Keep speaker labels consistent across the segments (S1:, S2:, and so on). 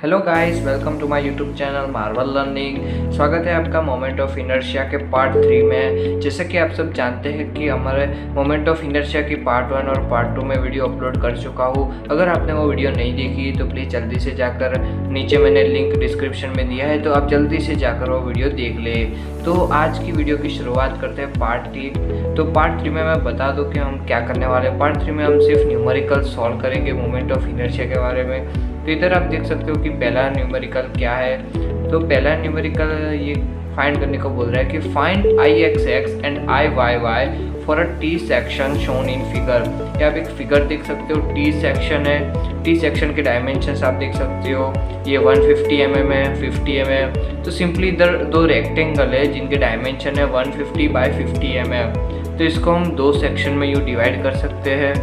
S1: Hello guys, welcome to my YouTube channel Marvel learning. स्वागत है आपका मोमेंट ऑफ इनर्शिया के पार्ट 3 में। जैसे कि आप सब जानते हैं कि हमारे मोमेंट ऑफ इनर्शिया की पार्ट 1 और पार्ट 2 में वीडियो अपलोड कर चुका हूँ। अगर आपने वो वीडियो नहीं देखी तो प्लीज़ जल्दी से जाकर, नीचे मैंने लिंक डिस्क्रिप्शन में दिया है, तो आप जल्दी से जाकर वो वीडियो देख ले। तो आज की वीडियो की शुरुआत करते हैं पार्ट 3। तो पार्ट 3 में मैं बता दूँ कि हम क्या करने वाले हैं। पार्ट 3 में हम सिर्फ न्यूमेरिकल सॉल्व करेंगे मोमेंट ऑफ इनर्शिया के बारे में। तो इधर आप देख सकते हो कि पहला न्यूमेरिकल क्या है। तो पहला न्यूमेरिकल ये फाइंड करने को बोल रहा है कि find Ixx and Iyy for a T section shown in figure. ये आप एक फिगर देख सकते हो, टी सेक्शन है। टी सेक्शन के डायमेंशंस आप देख सकते हो, ये 150 mm है, 50 mm। तो सिंपली इधर दो रेक्टेंगल है जिनके डायमेंशन है 150 बाई 50 mm। तो इसको हम दो सेक्शन में यूँ डिवाइड कर सकते हैं।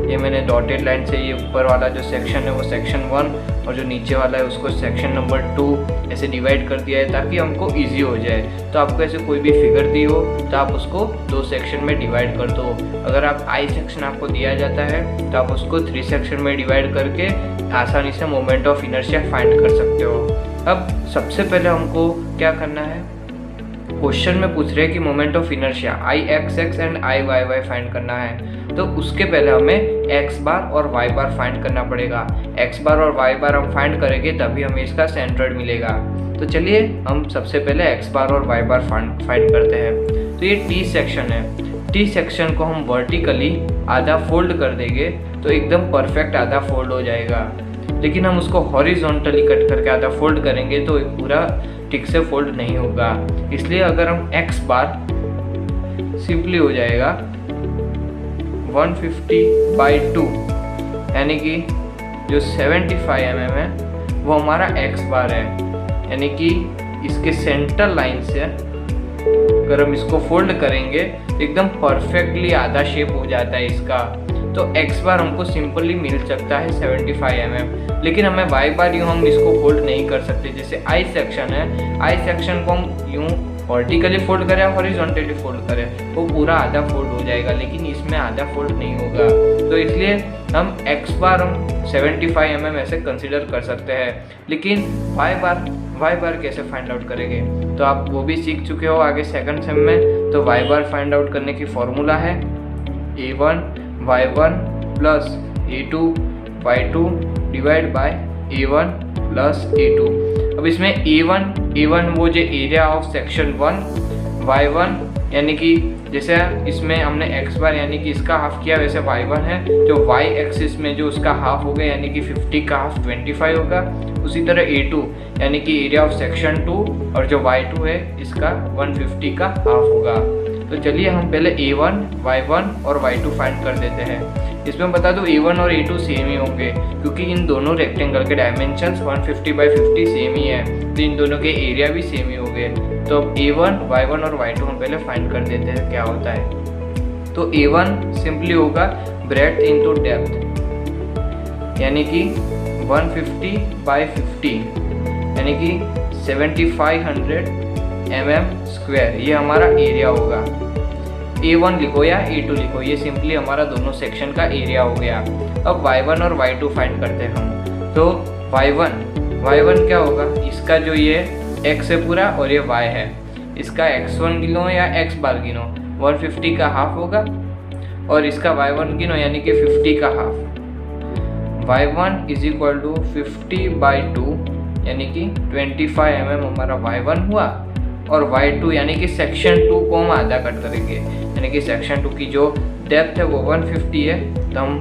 S1: ये मैंने डॉटेड लाइन से ये ऊपर वाला जो सेक्शन है वो सेक्शन 1 और जो नीचे वाला है उसको सेक्शन नंबर 2 ऐसे डिवाइड कर दिया है ताकि हमको इजी हो जाए। तो आपको ऐसे कोई भी फिगर दी हो तो आप उसको दो सेक्शन में डिवाइड कर दो। अगर आप आई सेक्शन आपको दिया जाता है तो आप उसको 3 सेक्शन में डिवाइड करके आसानी से मोमेंट ऑफ इनर्शिया फाइंड कर सकते हो। अब सबसे पहले हमको क्या करना है, क्वेश्चन में पूछ रहे हैं कि moment of inertia Ixx and Iyy find करना है। तो उसके पहले हमें x बार और y बार फाइंड करना पड़ेगा। x बार और y बार हम फाइंड करेंगे तभी हमें इसका सेंट्रोइड मिलेगा। तो चलिए हम सबसे पहले x बार और y बार फाइंड करते हैं। तो ये टी सेक्शन है। टी सेक्शन को हम वर्टिकली आधा फोल्ड कर देंगे तो एकदम परफेक्ट आधा फोल्ड हो जाएगा। लेकिन हम उसको हॉरिजॉन्टली कट करके आधा फोल्ड करेंगे तो पूरा ठीक से फोल्ड नहीं होगा। इसलिए अगर हम x बार सिंपली हो जाएगा 150/2, यानी कि जो 75 mm है वो हमारा x बार है। यानी कि इसके सेंटर लाइन से अगर हम इसको फोल्ड करेंगे तो एकदम परफेक्टली आधा शेप हो जाता है इसका। तो x बार हमको सिंपली मिल सकता है 75 mm। लेकिन हमें y बार यूँ हम इसको फोल्ड नहीं कर सकते। जैसे I सेक्शन है, I सेक्शन को हम यूँ वर्टिकली फोल्ड करें या हॉरिजॉन्टली फोल्ड करें वो पूरा आधा फोल्ड हो जाएगा, लेकिन इसमें आधा फोल्ड नहीं होगा। तो इसलिए हम x बार हम 75 mm ऐसे कंसिडर कर सकते हैं। लेकिन y बार कैसे फाइंड आउट करेंगे तो आप वो भी सीख चुके हो आगे सेकंड सेम में। तो y बार फाइंड आउट करने की फॉर्मूला है a1 y1 plus a2 y2 divide by a1 plus a2। अब इसमें a1 वो जो एरिया ऑफ सेक्शन 1, y1 यानी कि जैसे इसमें हमने x बार यानी कि इसका हाफ किया वैसे y1 है, जो y एक्सिस में जो उसका हाफ होगा यानी कि 50 का हाफ 25 होगा। उसी तरह a2 यानी कि एरिया ऑफ सेक्शन 2 और जो y2 है इसका 150 का हाफ होगा। तो चलिए हम पहले a1, y1 और y2 फाइंड कर देते हैं। इसमें बता दो a1 और a2 सेम ही होंगे क्योंकि इन दोनों रेक्टेंगल के डायमेंशंस 150/50 सेम ही है, तो इन दोनों के एरिया भी सेम ही होंगे। तो अब a1, y1 और y2 हम पहले फाइंड कर देते हैं क्या होता है। तो a1 सिंपली होगा ब्रेड्थ इनटू डेप्थ, यानी कि 150/50 यानी कि 7500 mm², ये हमारा एरिया होगा। a1 लिखो या a2 लिखो, ये सिंपली हमारा दोनों सेक्शन का एरिया हो गया। अब y1 और y2 फाइंड करते हैं हम। तो y1 क्या होगा, इसका जो ये x है पूरा और ये y है, इसका x1 गिनो या x बार गिनो 150 का हाफ होगा और इसका y1 गिनो यानी कि 50 का half. y1 is equal to 50/2 यानी कि 25 mm हमारा y1 हुआ और y2 यानी कि सेक्शन 2 को हम आधा कट करेंगे, यानी कि सेक्शन 2 की जो डेप्थ है वो 150 है तो हम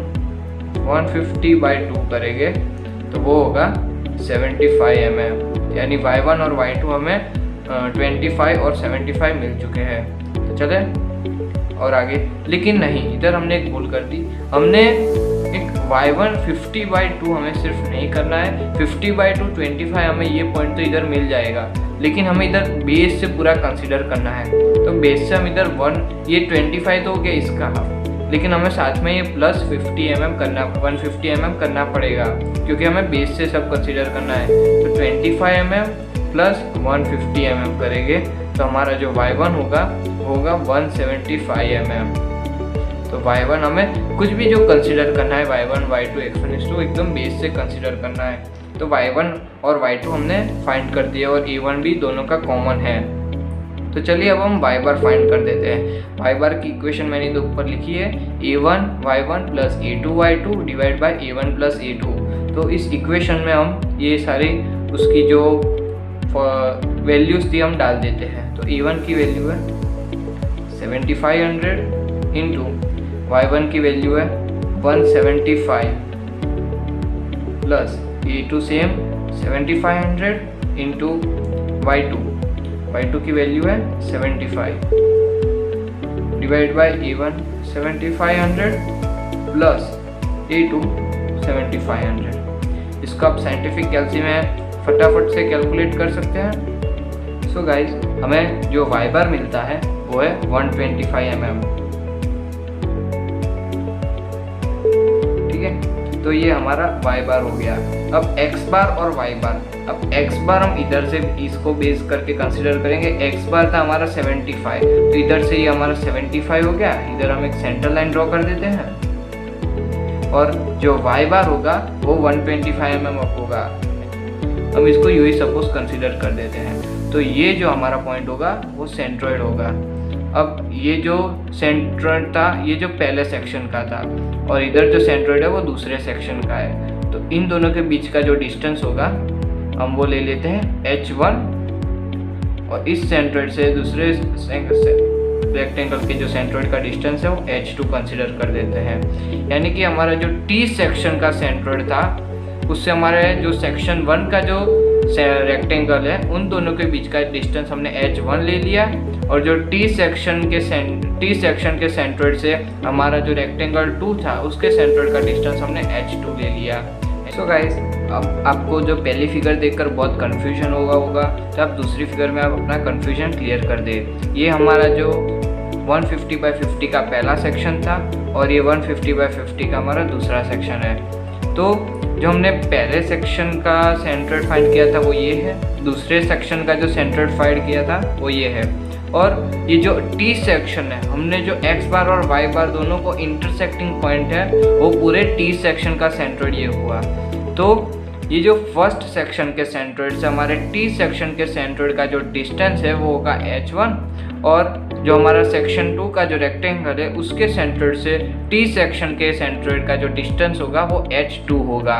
S1: 150/2 करेंगे तो वो होगा 75 mm। यानी y1 और y2 हमें 25 और 75 मिल चुके हैं। तो चले और आगे। लेकिन नहीं, इधर हमने एक भूल कर दी। हमने एक y1 50/2 हमें सिर्फ नहीं करना है, 50/2 25 हमें ये पॉइंट तो इधर मिल जाएगा, लेकिन हमें इधर बेस से पूरा कंसीडर करना है। तो बेस से हम इधर 1 ये 25 तो हो गया इसका हाफ, लेकिन हमें साथ में ये प्लस 50 mm करना 150 mm करना पड़ेगा क्योंकि हमें बेस से सब कंसीडर करना है। तो 25 mm प्लस 150 mm करेंगे तो हमारा जो y1 होगा 175 mm। तो y1 हमें कुछ भी जो कंसीडर करना है y1 y2 x1 x2 एकदम बेस से कंसीडर करना है। तो y1 और y2 हमने फाइंड कर दिया और a1 भी दोनों का कॉमन है। तो चलिए अब हम y बार फाइंड कर देते हैं। y बार की इक्वेशन मैंने तो ऊपर लिखी है a1 y1 plus a2 y2 divide by a1 plus a2। तो इस इक्वेशन में हम ये सारी उसकी जो वैल्यूज थी हम डाल देते हैं। तो a1 की वैल्यू है 7500 इंटू y1 की वैल्यू है 175 plus a2 same 7500 into y2 की वैल्यू है 75 divide by a1 7500 plus a2 7500। इसका आप साइंटिफिक कैल्सी में फटाफट से कैलकुलेट कर सकते हैं। सो गाइज हमें जो y बार मिलता है वो है 125 mm। ठीक है, तो ये हमारा y बार हो गया। अब x बार और y बार, अब x बार हम इधर से इसको बेस करके कंसीडर करेंगे। x बार था हमारा 75, तो इधर से ये हमारा 75 हो गया। इधर हम एक सेंटर लाइन ड्रॉ कर देते हैं और जो y बार होगा वो 125 mm होगा। हम इसको यूं ही सपोज कंसीडर कर देते हैं। तो ये जो हमारा पॉइंट होगा वो सेंट्रोइड होगा। अब ये जो सेंट्रोइड था ये जो पहले सेक्शन का था और इधर जो सेंट्रोइड है वो दूसरे सेक्शन का है। तो इन दोनों के बीच का जो डिस्टेंस होगा हम वो ले लेते हैं h1 और इस सेंट्रोइड से दूसरे रेक्टेंगल के जो सेंट्रोइड का डिस्टेंस है वो h2 कंसीडर कर देते हैं। यानी कि हमारा जो T सेक्शन का सेंट्रोइड था उससे हमारे जो सेक्शन 1 का जो रेक्टेंगल है उन दोनों के बीच का डिस्टेंस हमने h1 ले लिया और जो T सेक्शन के सेंट्रोइड से हमारा जो रेक्टेंगल 2 था उसके सेंट्रोइड का डिस्टेंस हमने h2 ले लिया। सो गाइस अब आपको जो पहली फिगर देखकर बहुत कन्फ्यूजन होगा तो आप दूसरी फिगर में आप अपना कन्फ्यूजन क्लियर कर दे। ये हमारा जो 150/50 का पहला सेक्शन था और ये 150/50 का हमारा दूसरा सेक्शन है। तो जो हमने पहले सेक्शन का सेंट्रोइड फाइंड किया था वो ये है, दूसरे सेक्शन का जो सेंट्रोइड फाइंड किया था वो ये है और ये जो T सेक्शन है हमने जो x बार और y बार दोनों को इंटरसेक्टिंग पॉइंट है वो पूरे T सेक्शन का सेंट्रोइड ये हुआ। तो ये जो फर्स्ट सेक्शन के सेंट्रोइड से हमारे T सेक्शन के सेंट्रोइड का जो डिस्टेंस है वो होगा h1 और जो हमारा सेक्शन 2 का जो रेक्टेंगल है उसके सेंट्रोइड से T सेक्शन के सेंट्रोइड का जो डिस्टेंस होगा वो h2 होगा।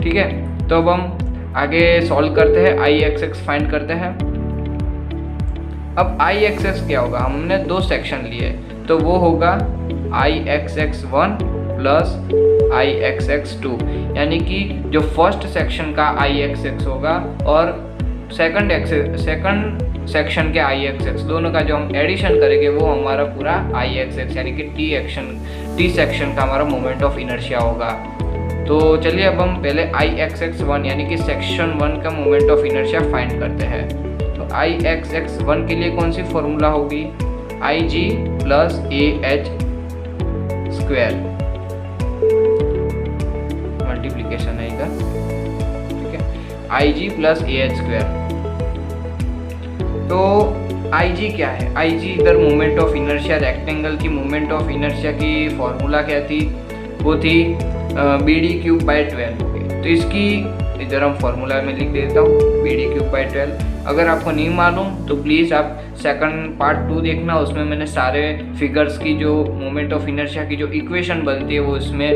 S1: ठीक है, तो अब हम आगे सॉल्व करते हैं, I(x(x) फाइंड करते हैं। अब I(x(x) क्या होगा, हमने दो सेक्शन लिए तो वो होगा I(x(x)1 प्लस I(x(x)2 यानी कि जो फर्स्ट सेक्शन का I(x(x) होगा और सेकंड सेक्शन के I(x(x) दोनों का जो हम एडिशन करेंगे वो हमारा पूरा I(x(x) यानी कि T सेक्शन का हमारा मोमेंट ऑफ इनर्शिया होगा। तो चलिए अब हम पहले I(x(x)1 यानी कि सेक्शन 1 का मोमेंट ऑफ इनर्शिया फाइंड करते हैं। तो I(x(x)1 के लिए कौन सी फॉर्मूला होगी, Ig plus AH square, multiplication है इधर। ठीक है, Ig प्लस AH स्क्वायर। तो Ig क्या है, Ig इधर मोमेंट ऑफ इनर्शिया, रेक्टेंगल की मोमेंट ऑफ इनर्शिया की फॉर्मूला क्या थी, वो थी BD³/12। तो इसकी इधर हम फॉर्मूला में लिख देता हूँ BD³/12। अगर आपको नहीं मालूम तो प्लीज़ आप सेकंड पार्ट 2 देखना, उसमें मैंने सारे फिगर्स की जो मोमेंट ऑफ इनर्शिया की जो इक्वेशन बनती है वो इसमें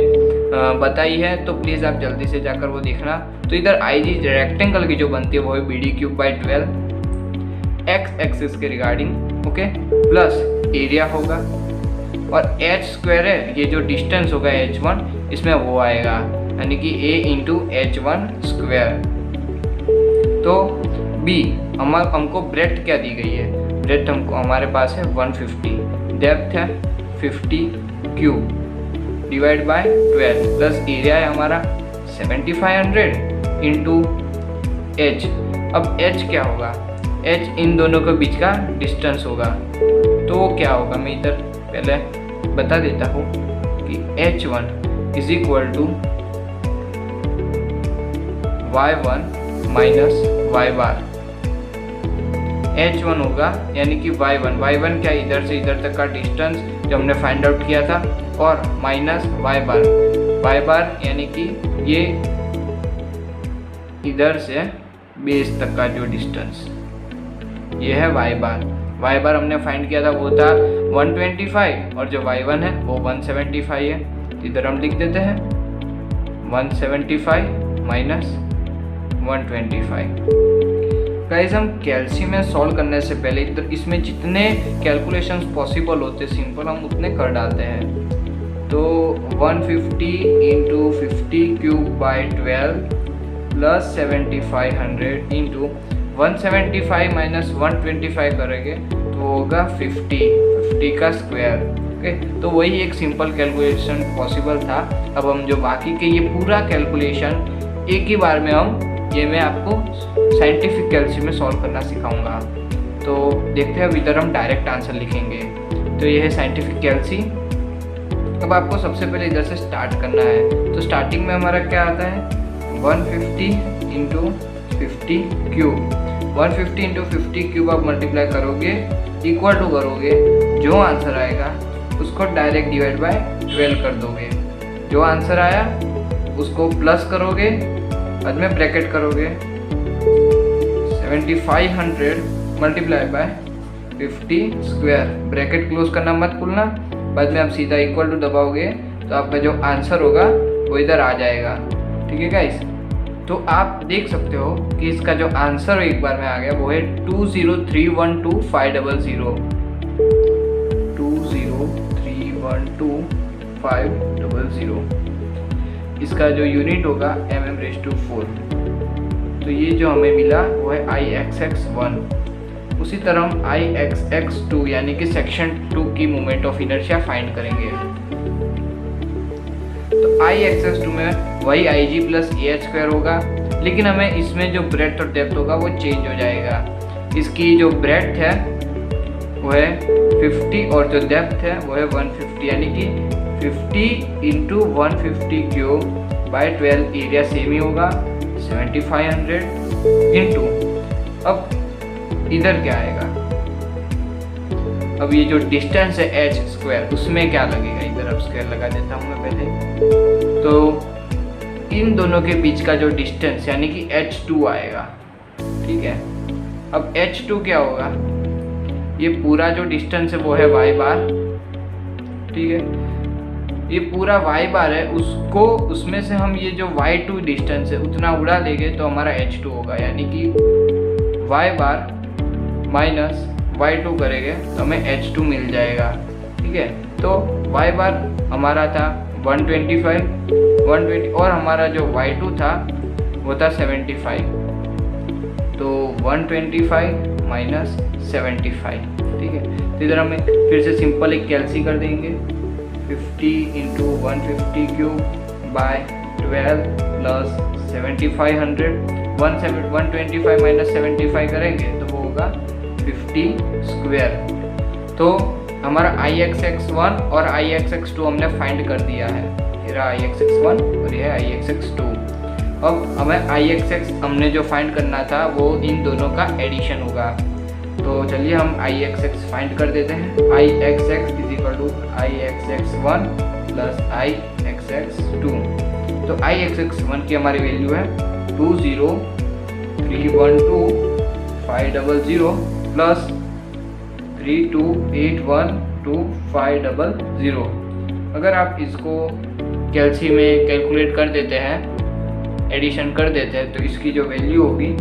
S1: बताई है, तो प्लीज़ आप जल्दी से जाकर वो देखना। तो इधर Ig रेक्टेंगल की जो बनती है वो है BD³/12 x एक्सिस के रिगार्डिंग, ओके, प्लस एरिया होगा और h स्क्वायर है, ये जो डिस्टेंस होगा h1 इसमें वो आएगा यानी कि a इंटू h1 स्क्वायर। तो b हमको ब्रेथ क्या दी गई है, ब्रेथ हमको हमारे पास है 150, डेप्थ है 50 cube divide by 12 plus area है हमारा 7500 इंटू h। अब h क्या होगा, h इन दोनों के बीच का डिस्टेंस होगा। तो वो क्या होगा, मैं इधर पहले बता देता हूँ कि h1 is equal to y1 minus y bar. h1 होगा यानी कि y1 क्या, इधर से इधर तक का डिस्टेंस जो हमने फाइंड आउट किया था, और माइनस y बार यानी कि ये इधर से बेस तक का जो डिस्टेंस, ये है y बार हमने फाइंड किया था, वो था 125 और जो y1 है वो 175 है। इधर हम लिख देते हैं 175 माइनस 125। गाइस हम कैल्सी में सॉल्व करने से पहले इधर इसमें जितने कैलकुलेशंस पॉसिबल होते सिंपल हम उतने कर डालते हैं। तो 150 into 50 cube by 12 plus 7500 into 175 minus 125 करेंगे तो होगा 50 का स्क्वायर। ओके, तो वही एक सिंपल कैलकुलेशन पॉसिबल था। अब हम जो बाकी के ये पूरा कैलकुलेशन एक ही बार में मैं आपको साइंटिफिक कैल्सी में सॉल्व करना सिखाऊंगा। तो देखते हैं, अब इधर हम डायरेक्ट आंसर लिखेंगे। तो ये है साइंटिफिक कैल्सी। अब आपको सबसे पहले इधर से स्टार्ट करना है। तो स्टार्टिंग में हमारा क्या आता है 150 इंटू 50 क्यूब। 150 इंटू 50 क्यूब आप मल्टीप्लाई करोगे, इक्वल टू करोगे, जो आंसर आएगा उसको डायरेक्ट डिवाइड बाय 12 कर दोगे। जो आंसर आया उसको प्लस करोगे, बाद में ब्रैकेट करोगे 7500 multiply by 50 square. Bracket close करना मत भूलना। बाद में आप सीधा इक्वल टू दबाओगे तो आपका जो आंसर होगा वो इधर आ जाएगा। ठीक है गाइस, तो आप देख सकते हो कि इसका जो आंसर एक बार में आ गया वो है 20312,500। 20312,500। इसका जो यूनिट होगा mm⁴। तो ये जो हमें मिला वो है Ixx1। उसी तरह हम Ixx2 यानी कि सेक्शन 2 की मोमेंट ऑफ इनर्शिया फाइंड करेंगे। तो Ixx2 में वही Ig प्लस AH² होगा, लेकिन हमें इसमें जो ब्रेड्थ और डेप्थ होगा वो चेंज हो जाएगा। इसकी जो ब्रेड्थ है वो है 50 और जो डेप्थ है वो है 150, यानी कि 50 into 150 cube by 12। Area same ही होगा 7500 इंटू, अब इधर क्या आएगा, अब ये जो डिस्टेंस है h² उसमें क्या लगेगा, इधर अब स्क्वायर लगा देता हूँ मैं पहले। तो इन दोनों के बीच का जो डिस्टेंस यानी कि h2 आएगा। ठीक है, अब h2 क्या होगा, ये पूरा जो डिस्टेंस है वो है y बार। ठीक है, ये पूरा y बार है, उसको उसमें से हम ये जो y2 डिस्टेंस है उतना उड़ा देंगे तो हमारा h2 होगा, यानी कि y बार माइनस y2 करेंगे तो हमें h2 मिल जाएगा। ठीक है, तो y बार हमारा था 120 और हमारा जो y2 था वो था 75। तो 125 माइनस 75। ठीक है, तो इधर हमें फिर से सिंपल एक कैल्सी कर देंगे। 50 into 150 cube by 12 plus 7500। 125 minus 75 करेंगे तो वो होगा 50 स्क्वायर। तो हमारा Ixx1 और Ixx2 हमने फाइंड कर दिया है। ये रहा Ixx1 और ये है Ixx2। अब हमें Ixx हमने जो फाइंड करना था वो इन दोनों का एडिशन होगा। तो चलिए हम Ixx फाइंड कर देते हैं। Ixx is equal to Ixx1 plus Ixx2। तो Ixx1 की हमारी वैल्यू है 20312,500 प्लस 32812,500। अगर आप इसको कैल्सी में कैलकुलेट कर देते हैं, एडिशन कर देते हैं, तो इसकी जो वैल्यू होगी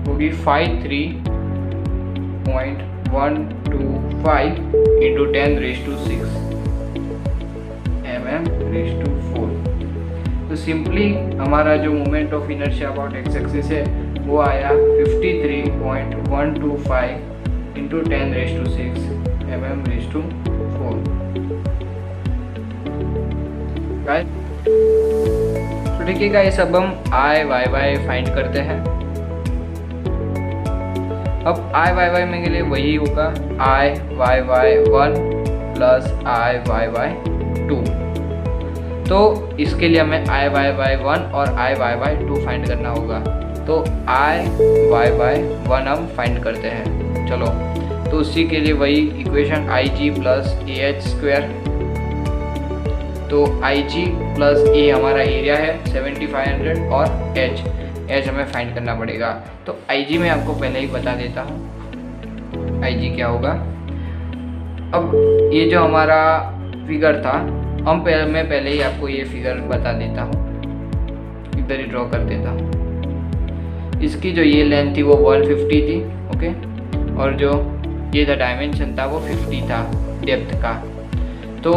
S1: 53.125 इंटू 10⁻⁶ mm⁴। तो सिंपली हमारा जो moment of inertia about x axis है वो आया 53.125 इंटू 10⁻⁶ mm⁴। तो ठीक है गाइस, अब हम Iyy फाइंड करते हैं। अब Iyy में के लिए वही होगा Iyy1 प्लस Iyy2। तो इसके लिए हमें Iyy1 और Iyy2 फाइंड करना होगा। तो Iyy1 हम फाइंड करते हैं। चलो, तो उसी के लिए वही इक्वेशन Ig प्लस AH²। तो Ig प्लस A हमारा एरिया है 7500 और H एच हमें फाइंड करना पड़ेगा। तो आई जी मैं आपको पहले ही बता देता हूँ आई जी क्या होगा। अब ये जो हमारा फिगर था मैं पहले ही आपको ये फिगर बता देता हूँ, इधर ही ड्रॉ कर देता हूँ। इसकी जो ये लेंथ थी वो 150 थी, ओके, और जो ये था डायमेंशन था वो 50 था डेप्थ का। तो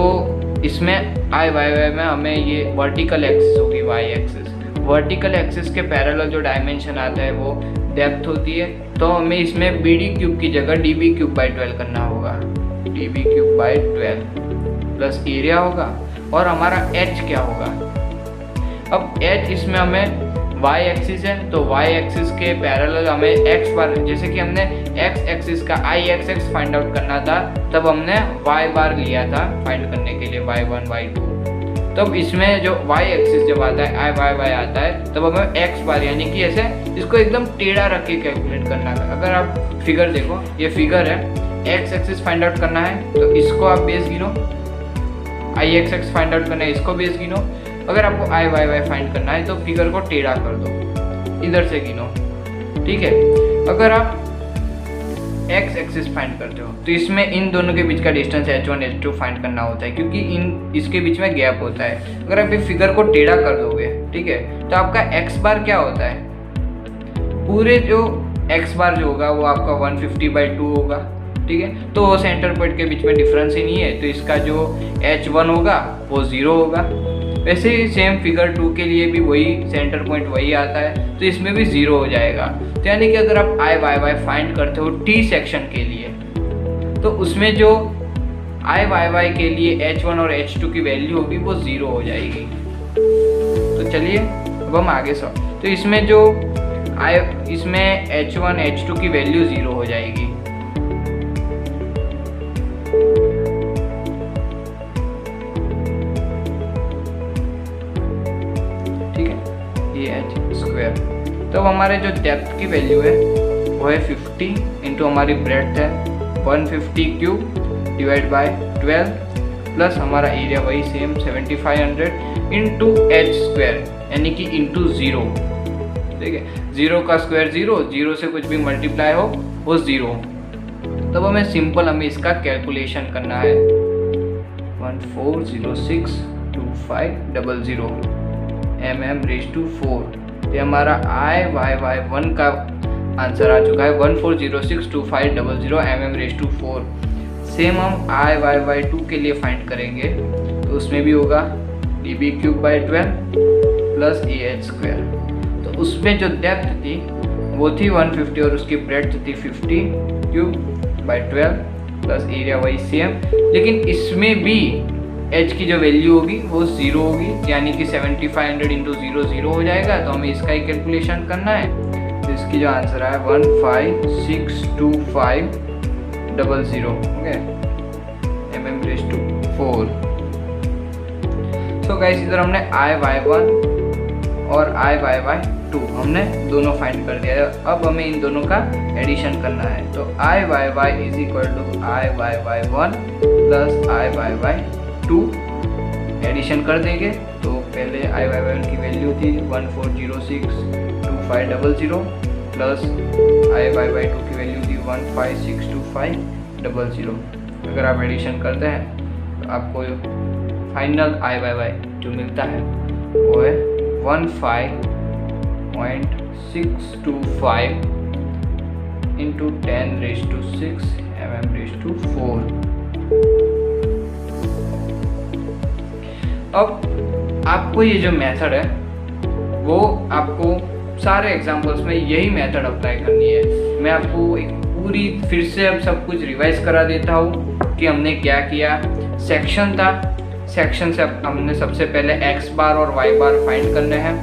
S1: इसमें आई वाई वाई में हमें ये वर्टिकल एक्सिस होगी, वाई एक्सिस, वर्टिकल एक्सिस के पैरेलल जो डायमेंशन आता है वो डेप्थ होती है। तो हमें इसमें बी डी क्यूब की जगह डी बी क्यूब बाई 12 करना होगा, d b cube by 12 plus area होगा। और हमारा एच क्या होगा, अब एच इसमें हमें y एक्सिस है तो y एक्सिस के पैरेलल हमें x बार, जैसे कि हमने x एक्सिस का आई एक्स एक्स फाइंड आउट करना था तब हमने y बार लिया था फाइंड करने के लिए, y1 y2। तब इसमें जो y एक्सिस जब आता है आई वाई वाई आता है तब हमें x बार, यानी कि ऐसे इसको एकदम टेढ़ा रख के कैलकुलेट करना है। अगर आप फिगर देखो, ये फिगर है, x एक्सिस फाइंड आउट करना है तो इसको आप बेस गिनो, आई एक्स एक्स फाइंड आउट करना है इसको बेस गिनो। अगर आपको आई वाई वाई फाइंड करना है तो फिगर को टेढ़ा कर दो, इधर से गिनो, ठीक है। अगर आप एक्स एक्सिस फाइंड करते हो तो इसमें इन दोनों के बीच का डिस्टेंस h1 h2 फाइंड करना होता है, क्योंकि इसके बीच में गैप होता है। अगर आप ये फिगर को टेढ़ा कर दोगे, ठीक है, तो आपका x बार क्या होता है, पूरे जो x बार जो होगा वो आपका 150/2 होगा, ठीक है। तो वो सेंटर पॉइंट के बीच में डिफरेंस ही नहीं है, तो इसका जो h1 होगा वो 0 होगा। वैसे ही सेम फिगर 2 के लिए भी वही सेंटर पॉइंट वही आता है, तो इसमें भी 0 हो जाएगा। तो यानी कि अगर आप आई वाई वाई फाइंड करते हो टी सेक्शन के लिए तो उसमें जो आई वाई वाई के लिए h1 और h2 की वैल्यू होगी वो 0 हो जाएगी। तो चलिए अब हम आगे तो इसमें जो इसमें h1 h2 की वैल्यू 0 हो जाएगी। तो हमारे जो डेप्थ की वैल्यू है वो है 50 इंटू हमारी ब्रेड्थ है 150 क्यूब डिवाइड बाय 12 प्लस हमारा एरिया वही सेम 7500 इंटू एच स्क्वायर, यानी कि इंटू 0, ठीक है। 0 का स्क्वायर 0, 0 से कुछ भी मल्टीप्लाई हो वो 0। तब हमें सिंपल इसका कैलकुलेशन करना है, 14062500 mm⁴। ये हमारा आई वाई वाई 1 का आंसर आ चुका है, 14062500 mm⁴। सेम हम आई वाई वाई 2 के लिए फाइंड करेंगे तो उसमें भी होगा d b cube by 12 plus a h square. तो उसमें जो डेप्थ थी वो थी 150 और उसकी ब्रेड्थ थी 50 क्यूब बाई 12 प्लस एरिया वही सेम, लेकिन इसमें भी h की जो वैल्यू होगी वो 0 होगी, यानी कि 7500 इंटू 0 0 हो जाएगा। तो हमें इसका ही कैलकुलेशन करना है, तो इसकी जो आंसर है 1562500, ओके, mm⁴। सो गाइस इधर हमने आई वाई 1 और आई वाई वाई 2 हमने दोनों फाइंड कर दिया है। अब हमें इन दोनों का एडिशन करना है, तो i y y is equal to i y y 1 plus i y y 2 addition कर देंगे। तो पहले आई वाई वाई की वैल्यू थी 14062500 प्लस आई वाई वाई 2 की वैल्यू थी 1562500। अगर आप एडिशन करते हैं तो आपको फाइनल आई वाई वाई जो मिलता है वो है 15.625 इंटू 10⁶ mm⁴। अब आपको ये जो मेथड है वो आपको सारे एग्जाम्पल्स में यही मेथड अप्लाई करनी है। मैं आपको एक पूरी फिर से अब सब कुछ रिवाइज करा देता हूँ कि हमने क्या किया। सेक्शन था, सेक्शन से हमने सबसे पहले x बार और y बार फाइंड करने हैं।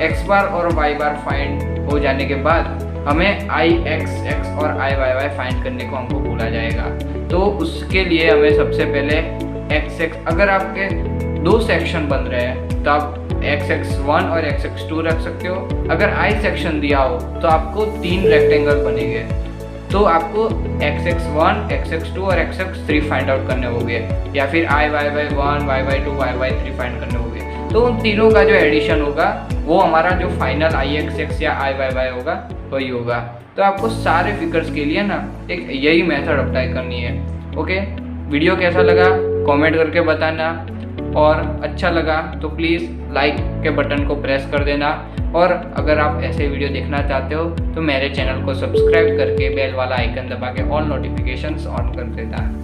S1: x बार और y बार फाइंड हो जाने के बाद हमें i x x और i y y फाइंड करने को हमको बोला जाएगा। तो उसके लिए हमें सबसे पहले x x, अगर आपके दो सेक्शन बन रहे हैं तो आप xx1 और xx2 रख सकते हो। अगर i सेक्शन दिया हो तो आपको 3 रेक्टेंगल बनेंगे, तो आपको xx1 xx2 और xx3 फाइंड आउट करने होंगे, या फिर i y y 1 y y 2 y y 3 find करने होंगे। तो उन तीनों का जो एडिशन होगा वो हमारा जो फाइनल IXX या IYY होगा वही होगा। तो आपको सारे फिगर्स के लिए ना एक यही मेथड अप्लाई करनी है। ओके, वीडियो कैसा लगा कमेंट करके बताना, और अच्छा लगा तो प्लीज़ लाइक के बटन को प्रेस कर देना, और अगर आप ऐसे वीडियो देखना चाहते हो तो मेरे चैनल को सब्सक्राइब करके बेल वाला आइकन दबा के ऑल नोटिफिकेशंस ऑन कर देना।